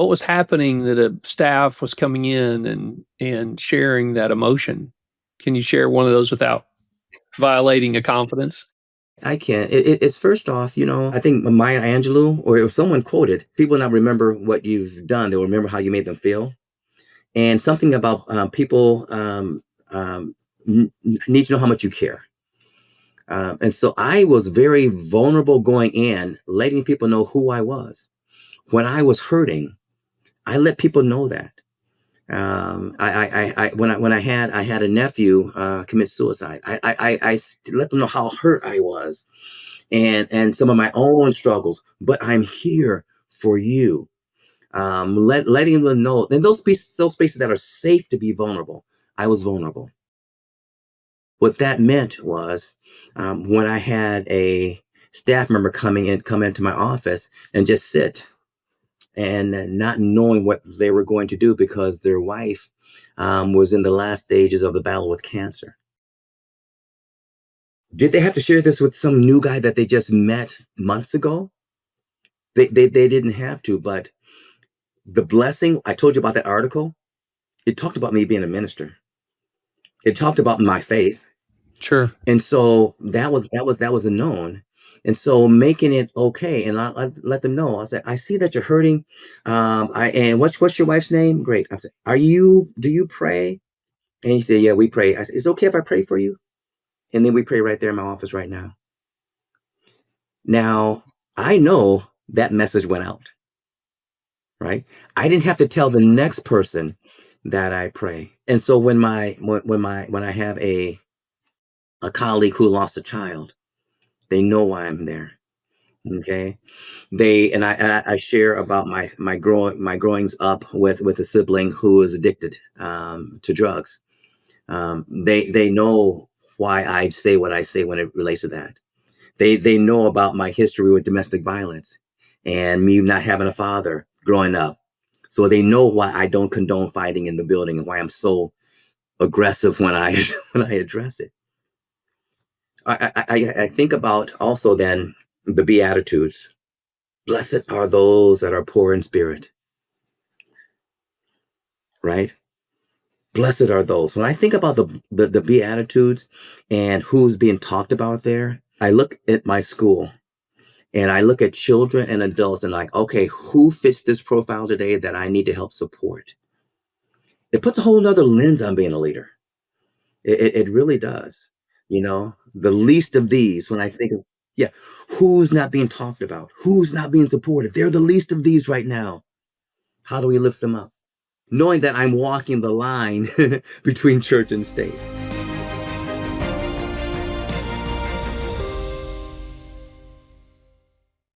What was happening that a staff was coming in and sharing that emotion? Can you share one of those without violating a confidence? I can't. It's first off, I think Maya Angelou or if someone quoted, people not remember what you've done, they'll remember how you made them feel. And something about people need to know how much you care. And so I was very vulnerable going in, letting people know who I was. When I was hurting, I let people know that. When I had a nephew commit suicide, I let them know how hurt I was and some of my own struggles. But I'm here for you. Letting them know, and those spaces that are safe to be vulnerable. I was vulnerable. What that meant was when I had a staff member come into my office and just sit and not knowing what they were going to do because their wife was in the last stages of the battle with cancer. Did they have to share this with some new guy that they just met months ago? They didn't have to, but the blessing I told you about that article, it talked about me being a minister. It talked about my faith. Sure. And so that was a known. And so making it okay, and I let them know. I said, I see that you're hurting. I and what's your wife's name? Great. I said, do you pray? And he said, yeah, we pray. I said, is it okay if I pray for you? And then we pray right there in my office right now. Now I know that message went out, right? I didn't have to tell the next person that I pray. And so when I have a colleague who lost a child, they know why I'm there. Okay. I share about my growings up with a sibling who is addicted to drugs. They know why I say what I say when it relates to that. They know about my history with domestic violence and me not having a father growing up. So they know why I don't condone fighting in the building and why I'm so aggressive when I when I address it. I think about also then the Beatitudes. Blessed are those that are poor in spirit, right? Blessed are those. When I think about the Beatitudes and who's being talked about there, I look at my school and I look at children and adults and like, okay, who fits this profile today that I need to help support? It puts a whole nother lens on being a leader. It really does. The least of these, when I think of, yeah, who's not being talked about? Who's not being supported? They're the least of these right now. How do we lift them up? Knowing that I'm walking the line between church and state.